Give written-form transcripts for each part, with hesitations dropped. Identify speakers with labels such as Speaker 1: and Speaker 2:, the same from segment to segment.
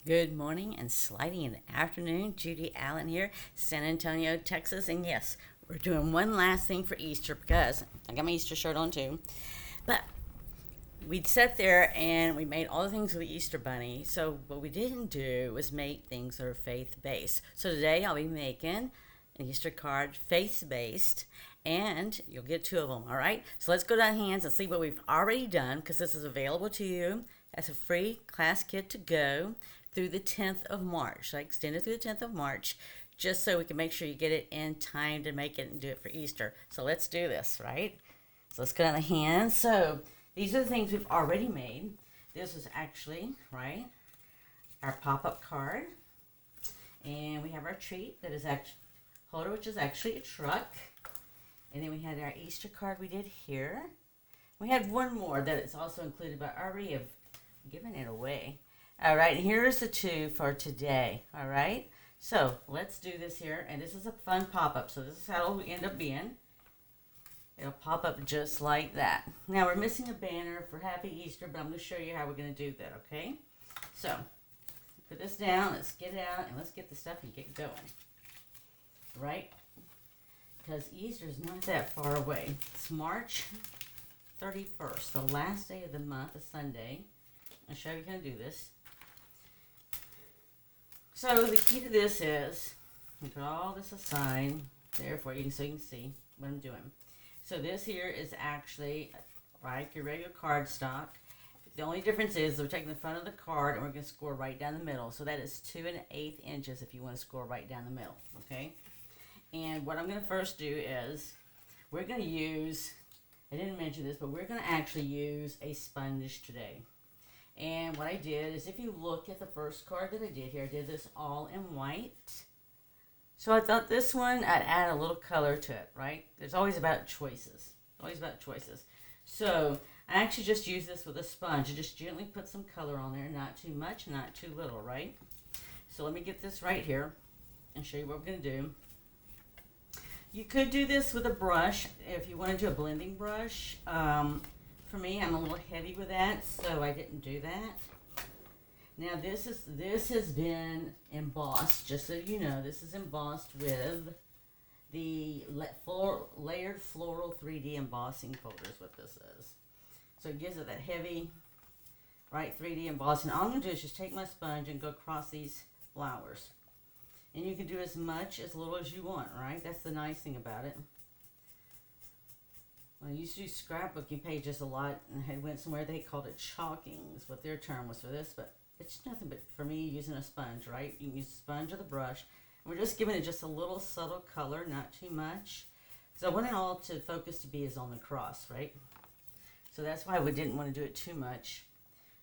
Speaker 1: Good morning and sliding in the afternoon. Judy Allen here, San Antonio, Texas. And yes, we're doing one last thing for Easter because I got my Easter shirt on too. But we sat there and we made all the things with the Easter Bunny. So what we didn't do was make things that are faith-based. So today I'll be making an Easter card faith-based, and you'll get two of them, all right? So let's go down hands and see what we've already done, because this is available to you as a free class kit to go through the 10th of March. So I extended through the 10th of March just so we can make sure you get it in time to make it and do it for Easter. So let's do this, right? So let's go down the hands. So these are the things we've already made. This is actually, right, our pop-up card. And we have our treat that is actually holder, which is actually a truck. And then we had our Easter card we did here. We had one more that is also included, but I already have given it away. All right, and here's the two for today. All right, so let's do this here. And this is a fun pop-up. So this is how it'll end up being. It'll pop up just like that. Now we're missing a banner for Happy Easter, but I'm going to show you how we're going to do that, okay? So put this down, let's get it out, and let's get the stuff and get going. Right? Because Easter is not that far away. It's March 31st, the last day of the month, a Sunday. I'll show you how to do this. So the key to this is, I put all this aside there for you so you can see what I'm doing. So this here is actually, right, your regular cardstock. The only difference is we're taking the front of the card and we're going to score right down the middle. So that is 2 1/8 inches if you want to score right down the middle, okay? And what I'm going to first do is we're going to use, I didn't mention this, but we're going to actually use a sponge today. And what I did is, if you look at the first card that I did here, I did this all in white. So I thought this one, I'd add a little color to it, right? It's always about choices. Always about choices. So I actually just use this with a sponge. I just gently put some color on there. Not too much, not too little, right? So let me get this right here and show you what we're going to do. You could do this with a brush if you want to do a blending brush. For me, I'm a little heavy with that, so I didn't do that. Now this has been embossed, just so you know. This is embossed with the layered floral 3D embossing folder is what this is. So it gives it that heavy, right, 3D embossing. All I'm going to do is just take my sponge and go across these flowers. And you can do as much, as little as you want, right? That's the nice thing about it. I used to do scrapbooking pages a lot, and I went somewhere they called it chalking, is what their term was for this, but it's nothing but for me using a sponge, right? You can use a sponge or the brush. And we're just giving it just a little subtle color, not too much. So I want it all to focus to be is on the cross, right? So that's why we didn't want to do it too much.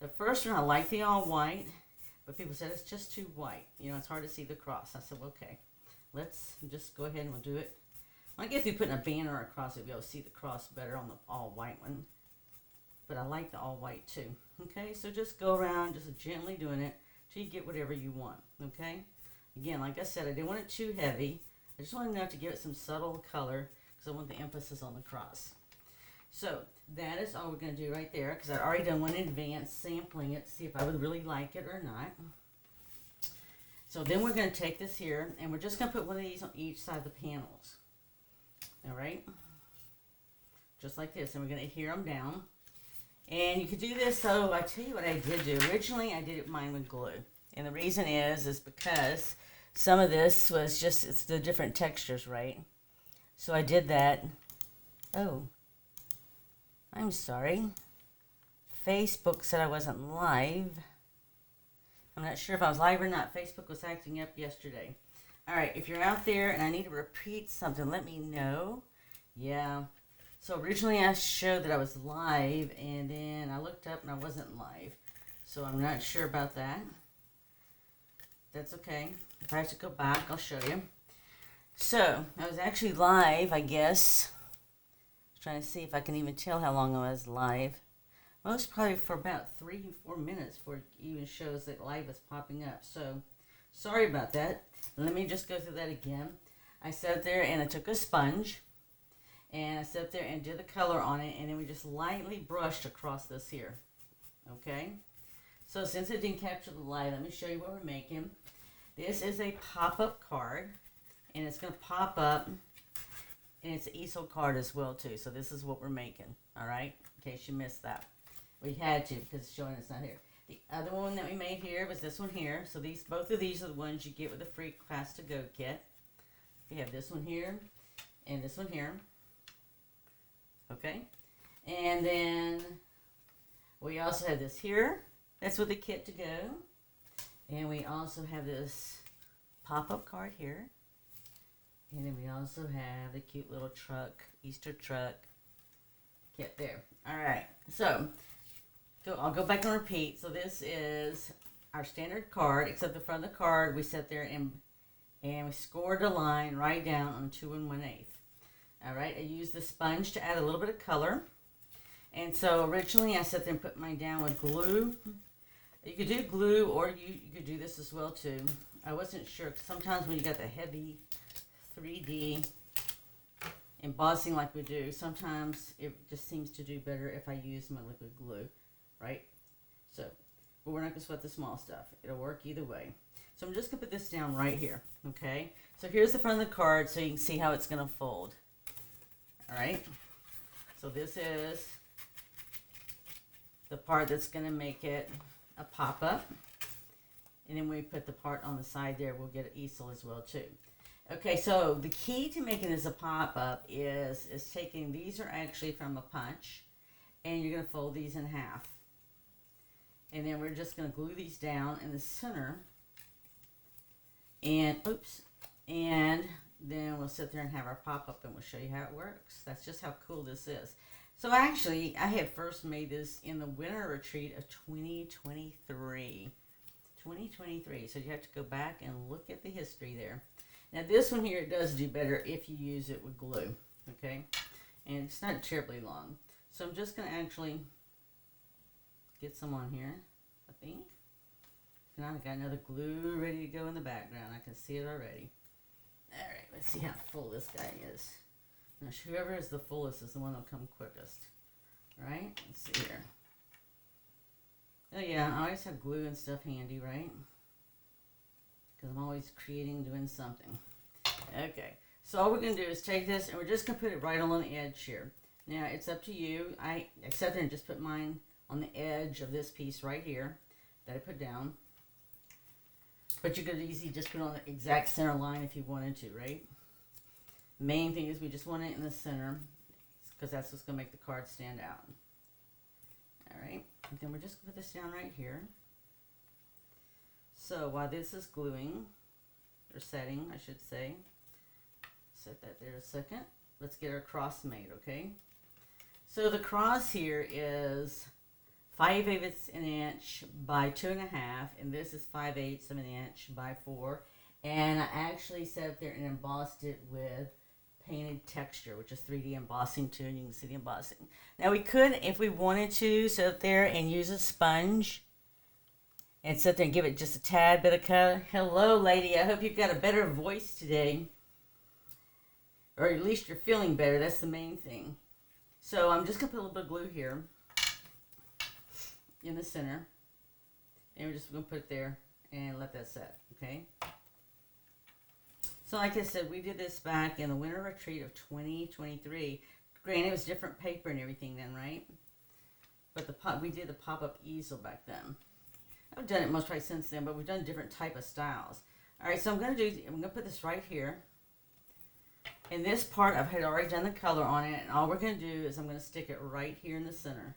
Speaker 1: The first one, I like the all white, but people said it's just too white. You know, it's hard to see the cross. I said, well, okay, let's just go ahead and we'll do it. I guess if you're putting a banner across it, you'll be able to see the cross better on the all white one. But I like the all white too. Okay, so just go around, just gently doing it till you get whatever you want. Okay, again, like I said, I didn't want it too heavy. I just wanted enough to give it some subtle color because I want the emphasis on the cross. So that is all we're going to do right there, because I've already done one in advance sampling it to see if I would really like it or not. So then we're going to take this here and we're just going to put one of these on each side of the panels. All right, just like this, and we're going to adhere them down. And you could do this, so I tell you what I did do. Originally, I did mine with glue. And the reason is because some of this was just, it's the different textures, right? So I did that. Oh, I'm sorry. Facebook said I wasn't live. I'm not sure if I was live or not. Facebook was acting up yesterday. All right, if you're out there and I need to repeat something, let me know. Yeah. So originally I showed that I was live, and then I looked up and I wasn't live. So I'm not sure about that. That's okay. If I have to go back, I'll show you. So I was actually live, I guess. I was trying to see if I can even tell how long I was live. Most probably for about 3 or 4 minutes before it even shows that live is popping up. So sorry about that. Let me just go through that again. I sat there and I took a sponge and I sat there and did the color on it, and then we just lightly brushed across this here. Okay? So since it didn't capture the light, let me show you what we're making. This is a pop-up card, and it's going to pop up, and it's an easel card as well too. So this is what we're making, all right? In case you missed that. We had to because it's showing it's not here. The other one that we made here was this one here. So both of these are the ones you get with the free Class to Go kit. We have this one here and this one here. Okay? And then we also have this here. That's with the kit to go. And we also have this pop-up card here. And then we also have the cute little truck, Easter truck kit there. All right. So I'll go back and repeat. So this is our standard card, except the front of the card we set there and we scored a line right down on 2 1/8. All right. I used the sponge to add a little bit of color. And so originally I sat there and put mine down with glue. You could do glue or you could do this as well too. I wasn't sure, because sometimes when you got the heavy 3D embossing like we do, sometimes it just seems to do better if I use my liquid glue, right? So, but we're not going to sweat the small stuff. It'll work either way. So I'm just going to put this down right here, okay? So here's the front of the card so you can see how it's going to fold. All right? So this is the part that's going to make it a pop-up. And then we put the part on the side there, we'll get an easel as well too. Okay, so the key to making this a pop-up is taking, these are actually from a punch, and you're going to fold these in half. And then we're just going to glue these down in the center. And, oops, and then we'll sit there and have our pop-up and we'll show you how it works. That's just how cool this is. So actually, I had first made this in the winter retreat of 2023. 2023. So you have to go back and look at the history there. Now this one here, it does do better if you use it with glue. Okay? And it's not terribly long. So I'm just going to actually get some on here, I think. Now I've got another glue ready to go in the background. I can see it already. Alright, let's see how full this guy is. Now, whoever is the fullest is the one that'll come quickest. Right? Let's see here. Oh yeah, I always have glue and stuff handy, right? Because I'm always creating, doing something. Okay, so all we're going to do is take this and we're just going to put it right on the edge here. Now, it's up to you. I sat there and just put mine on the edge of this piece right here that I put down. But you could easily just put it on the exact center line if you wanted to, right? Main thing is we just want it in the center because that's what's going to make the card stand out. Alright, and then we're just going to put this down right here. So while this is gluing, or setting, I should say, set that there a second. Let's get our cross made, okay? So the cross here is 5/8 of an inch by 2.5, and this is 5/8 of an inch by 4. And I actually sat there and embossed it with painted texture, which is 3D embossing too, and you can see the embossing. Now we could, if we wanted to, sit there and use a sponge and sit there and give it just a tad bit of color. Hello, lady. I hope you've got a better voice today, or at least you're feeling better. That's the main thing. So I'm just gonna put a little bit of glue here in the center, and we're just gonna put it there and let that set. Okay. So like I said, we did this back in the winter retreat of 2023. Granted, it was different paper and everything then, right? But we did the pop-up easel back then. I've done it most probably since then, but we've done different type of styles. All right, so I'm going to put this right here. In this part, I've had already done the color on it, and all we're going to do is I'm going to stick it right here in the center.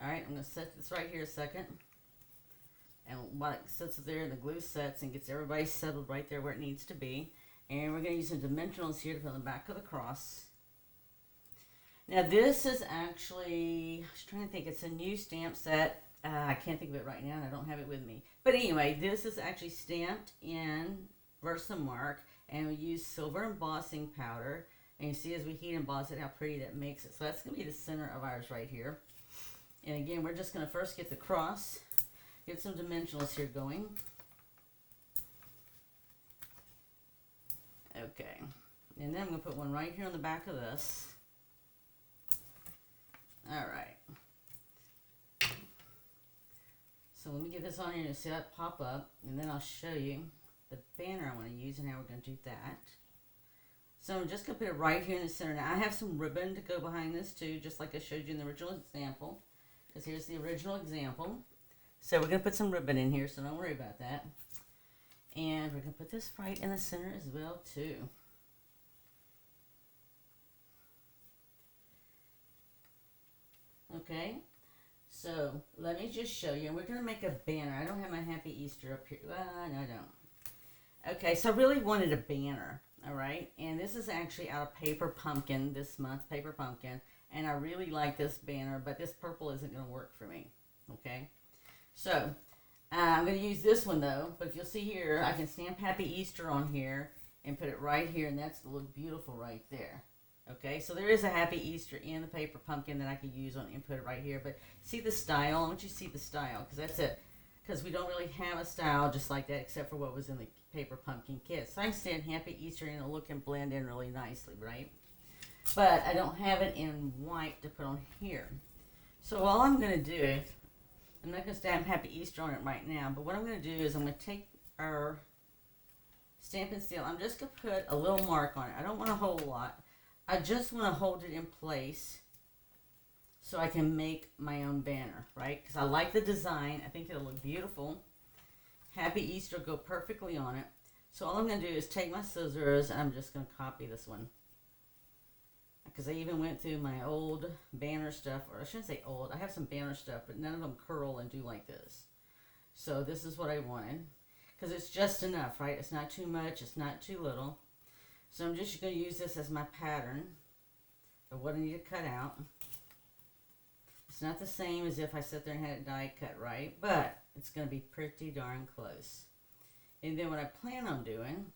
Speaker 1: All right, I'm going to set this right here a second. And while it sits there and the glue sets and gets everybody settled right there where it needs to be. And we're going to use some dimensionals here to put on the back of the cross. Now this is actually, I was trying to think, it's a new stamp set. I can't think of it right now and I don't have it with me. But anyway, this is actually stamped in Versamark, and we use silver embossing powder. And you see as we heat emboss it how pretty that makes it. So that's going to be the center of ours right here. And again, we're just going to first get the cross. Get some dimensionals here going. Okay. And then I'm going to put one right here on the back of this. Alright. So let me get this on here and see that pop up, and then I'll show you the banner I want to use and how we're going to do that. So I'm just going to put it right here in the center. Now I have some ribbon to go behind this too, just like I showed you in the original example, because here's the original example. So we're going to put some ribbon in here, so don't worry about that. And we're going to put this right in the center as well too. Okay, so let me just show you. And we're going to make a banner. I don't have my Happy Easter up here. Well, no, I don't. Okay, so I really wanted a banner. All right, and this is actually out of Paper Pumpkin this month, Paper Pumpkin, and I really like this banner, but this purple isn't going to work for me, okay? So, I'm going to use this one though, but if you'll see here, I can stamp Happy Easter on here and put it right here, and that's going to look beautiful right there, okay? So there is a Happy Easter in the Paper Pumpkin that I could use on and put it right here, but see the style? I want you to see the style, because that's it. Because we don't really have a style just like that except for what was in the Paper Pumpkin kit. So I stand Happy Easter and it'll look and blend in really nicely, right? But I don't have it in white to put on here. So all I'm going to do, I'm not going to stamp Happy Easter on it right now, but what I'm going to do is I'm going to take our Stampin' Steel. I'm just going to put a little mark on it. I don't want a whole lot. I just want to hold it in place so I can make my own banner, right? Because I like the design. I think it'll look beautiful. Happy Easter will go perfectly on it. So all I'm going to do is take my scissors and I'm just going to copy this one. Because I even went through my old banner stuff, or I shouldn't say old. I have some banner stuff, but none of them curl and do like this. So this is what I wanted. Because it's just enough, right? It's not too much. It's not too little. So I'm just going to use this as my pattern of what I need to cut out. It's not the same as if I sit there and had it die cut, right? But it's going to be pretty darn close. And then what I plan on doing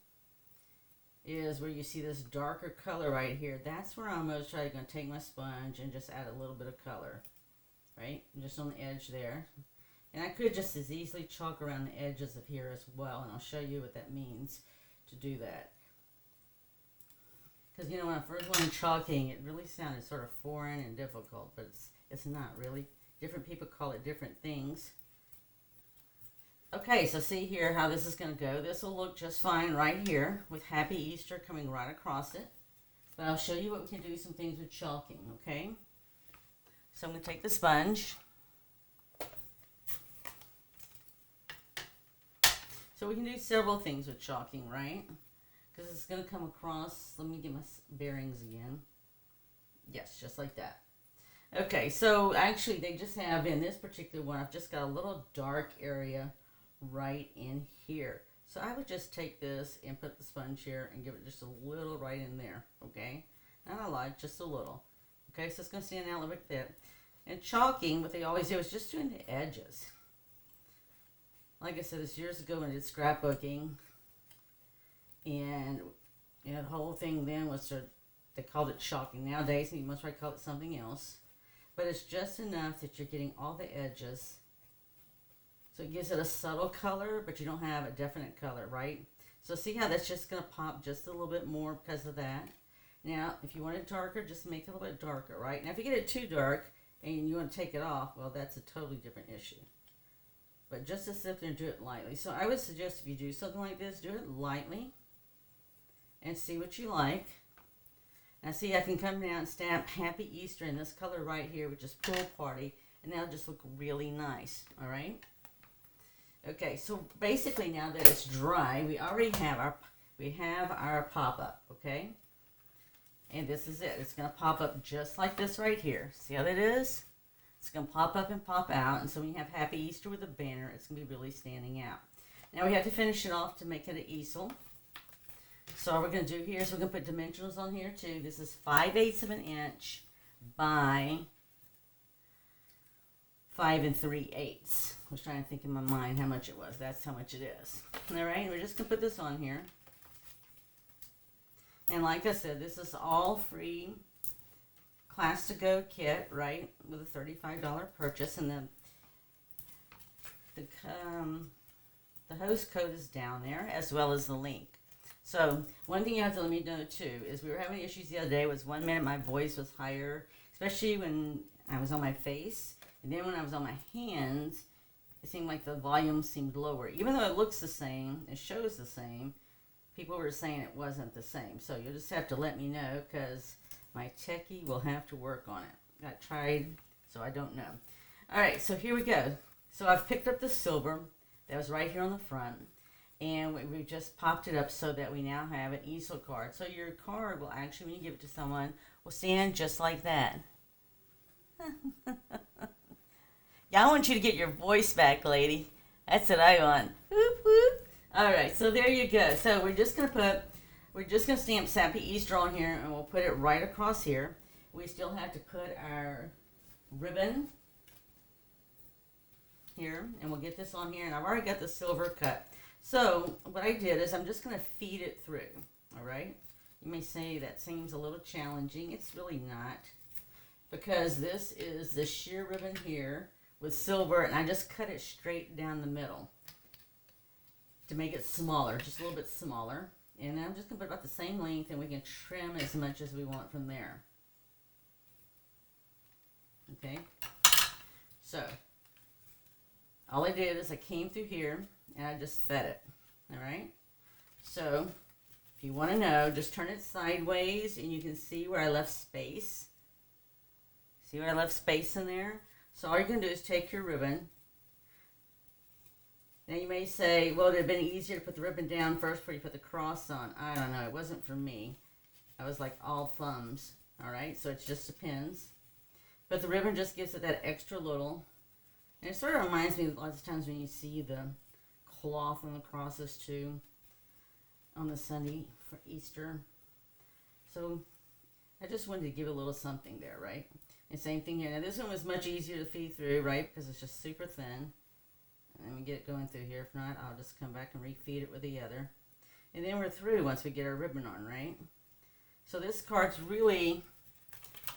Speaker 1: is where you see this darker color right here. That's where I'm most trying to take my sponge and just add a little bit of color, right? Just on the edge there. And I could just as easily chalk around the edges of here as well. And I'll show you what that means to do that. Because, you know, when I first went chalking, it really sounded sort of foreign and difficult, but it's not really. Different people call it different things. Okay, so see here how this is going to go. This will look just fine right here with Happy Easter coming right across it. But I'll show you what we can do some things with chalking, okay? So I'm going to take the sponge. So we can do several things with chalking, right? Because it's going to come across. Let me get my bearings again. Yes, just like that. Okay, so actually they just have, in this particular one, I've just got a little dark area right in here. So I would just take this and put the sponge here and give it just a little right in there, okay? Not a lot, just a little. Okay, so it's going to stand out like that. And chalking, what they always do is just doing the edges. Like I said, this years ago when I did scrapbooking, and you know, the whole thing then was they called it chalking. Nowadays, you must probably call it something else. But it's just enough that you're getting all the edges. So it gives it a subtle color, but you don't have a definite color, right? So see how that's just going to pop just a little bit more because of that. Now, if you want it darker, just make it a little bit darker, right? Now, if you get it too dark and you want to take it off, well, that's a totally different issue. But just to sit there and do it lightly. So I would suggest if you do something like this, do it lightly and see what you like. Now see, I can come down and stamp Happy Easter in this color right here, which is Pool Party, and that'll just look really nice, all right? Okay, so basically now that it's dry, we already have our pop-up, okay? And this is it. It's going to pop up just like this right here. See how that is? It's going to pop up and pop out, and so when you have Happy Easter with a banner, it's going to be really standing out. Now we have to finish it off to make it an easel. So what we're going to do here is we're going to put dimensionals on here too. This is 5/8 of an inch by 5 3/8. I was trying to think in my mind how much it was. That's how much it is. All right, we're just going to put this on here. And like I said, this is all free class to go kit, right? With a $35 purchase, and the host code is down there as well as the link. So one thing you have to let me know too is we were having issues the other day. Was 1 minute my voice was higher, especially when I was on my face, and then when I was on my hands, it seemed like the volume seemed lower. Even though it looks the same, it shows the same, people were saying it wasn't the same. So you'll just have to let me know because my techie will have to work on it. I tried, so I don't know. All right, so here we go. So I've picked up the silver that was right here on the front, and we just popped it up so that we now have an easel card. So your card will actually, when you give it to someone, will stand just like that. Yeah, I want you to get your voice back, lady. That's what I want. Whoop, whoop. All right, so there you go. So we're just gonna stamp Happy Easter on here, and we'll put it right across here. We still have to put our ribbon here, and we'll get this on here, and I've already got the silver cut. So what I did is I'm just going to feed it through. All right, you may say that seems a little challenging. It's really not, because this is the sheer ribbon here with silver, and I just cut it straight down the middle to make it smaller, just a little bit smaller. And I'm just going to put about the same length, and we can trim as much as we want from there. Okay, so all I did is I came through here and I just fed it. All right, so if you want to know, just turn it sideways and you can see where I left space. See where I left space in there? So all you're going to do is take your ribbon. Now you may say, well, it would have been easier to put the ribbon down first before you put the cross on. I don't know. It wasn't for me. I was like all thumbs. All right, so it just depends. But the ribbon just gives it that extra little. And it sort of reminds me lots of times when you see the cloth on the crosses too on the Sunday for Easter. So I just wanted to give a little something there, right? And same thing here. Now this one was much easier to feed through, right? Because it's just super thin. Let me get it going through here. If not, I'll just come back and refeed it with the other. And then we're through once we get our ribbon on, right? So this card's really,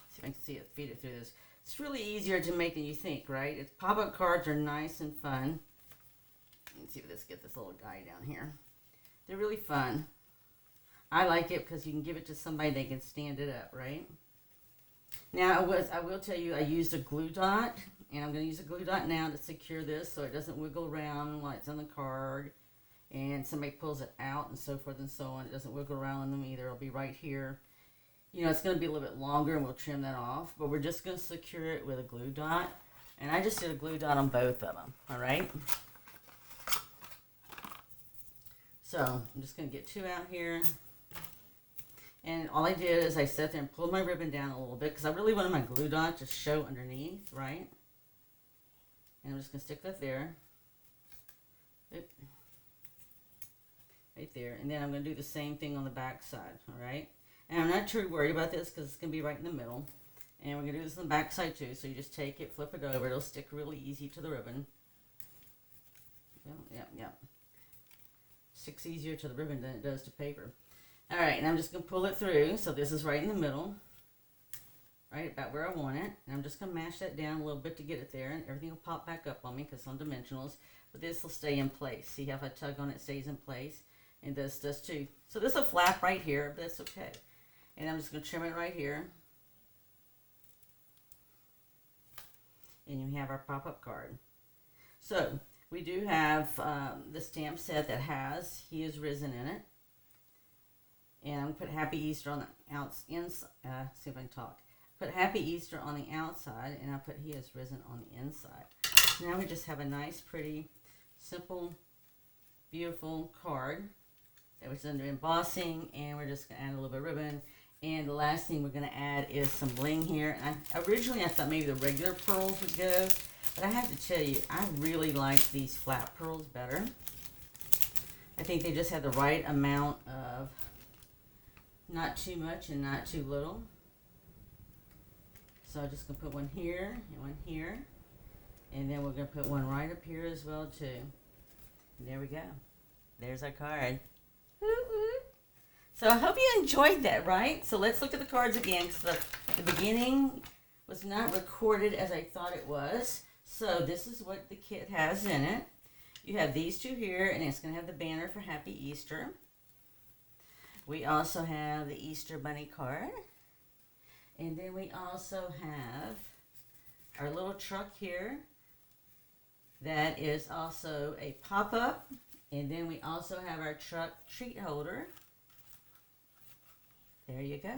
Speaker 1: see if I can see it, feed it through this. It's really easier to make than you think, right? It's pop-up cards are nice and fun. Let's see if let's get this little guy down here. They're really fun. I like it because you can give it to somebody, they can stand it up, right? Now I will tell you I used a glue dot, and I'm going to use a glue dot now to secure this so it doesn't wiggle around while it's on the card and somebody pulls it out and so forth and so on. It doesn't wiggle around on them either. It'll be right here. You know, it's going to be a little bit longer, and we'll trim that off. But we're just going to secure it with a glue dot. And I just did a glue dot on both of them. All right? So I'm just going to get two out here. And all I did is I sat there and pulled my ribbon down a little bit because I really wanted my glue dot to show underneath, right? And I'm just going to stick that there. Oop. Right there. And then I'm going to do the same thing on the back side, all right? And I'm not too worried about this because it's going to be right in the middle. And we're going to do this on the back side too. So you just take it, flip it over. It'll stick really easy to the ribbon. Yep. Sticks easier to the ribbon than it does to paper. All right, and I'm just going to pull it through. So this is right in the middle. Right about where I want it. And I'm just going to mash that down a little bit to get it there. And everything will pop back up on me because it's on dimensionals. But this will stay in place. See how if I tug on it, it stays in place. And this does too. So this will flap right here, but that's okay. And I'm just going to trim it right here. And you have our pop-up card. So we do have the stamp set that has He Is Risen in it. And I'm going to put Happy Easter on the outside. See if I can talk. Put Happy Easter on the outside, and I'll put He Is Risen on the inside. Now we just have a nice, pretty, simple, beautiful card that was under embossing, and we're just going to add a little bit of ribbon. And the last thing we're going to add is some bling here. And originally I thought maybe the regular pearls would go, but I have to tell you, I really like these flat pearls better. I think they just have the right amount of not too much and not too little. So I'm just going to put one here and one here. And then we're going to put one right up here as well too. And there we go. There's our card. So I hope you enjoyed that, right? So let's look at the cards again, because the beginning was not recorded as I thought it was. So this is what the kit has in it. You have these two here, and it's going to have the banner for Happy Easter. We also have the Easter Bunny card. And then we also have our little truck here That is also a pop-up. And then we also have our truck treat holder. There you go.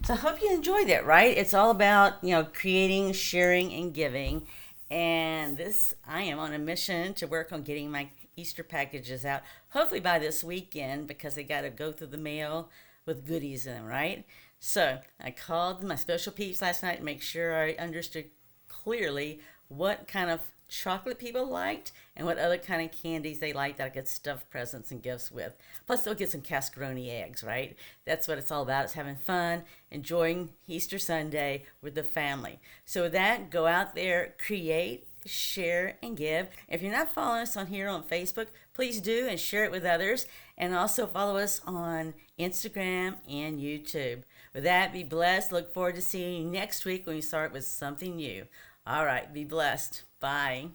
Speaker 1: So I hope you enjoyed that, right? It's all about, creating, sharing, and giving. And I am on a mission to work on getting my Easter packages out, hopefully by this weekend, because they got to go through the mail with goodies in them, right? So I called my special peeps last night to make sure I understood clearly what kind of chocolate people liked and what other kind of candies they liked that I could stuff presents and gifts with. Plus, they'll get some cascaroni eggs, right? That's what it's all about. It's having fun, enjoying Easter Sunday with the family. So with that, go out there, create, share, and give. If you're not following us on here on Facebook, please do and share it with others. And also follow us on Instagram and YouTube. With that, be blessed. Look forward to seeing you next week when we start with something new. All right, be blessed. Bye.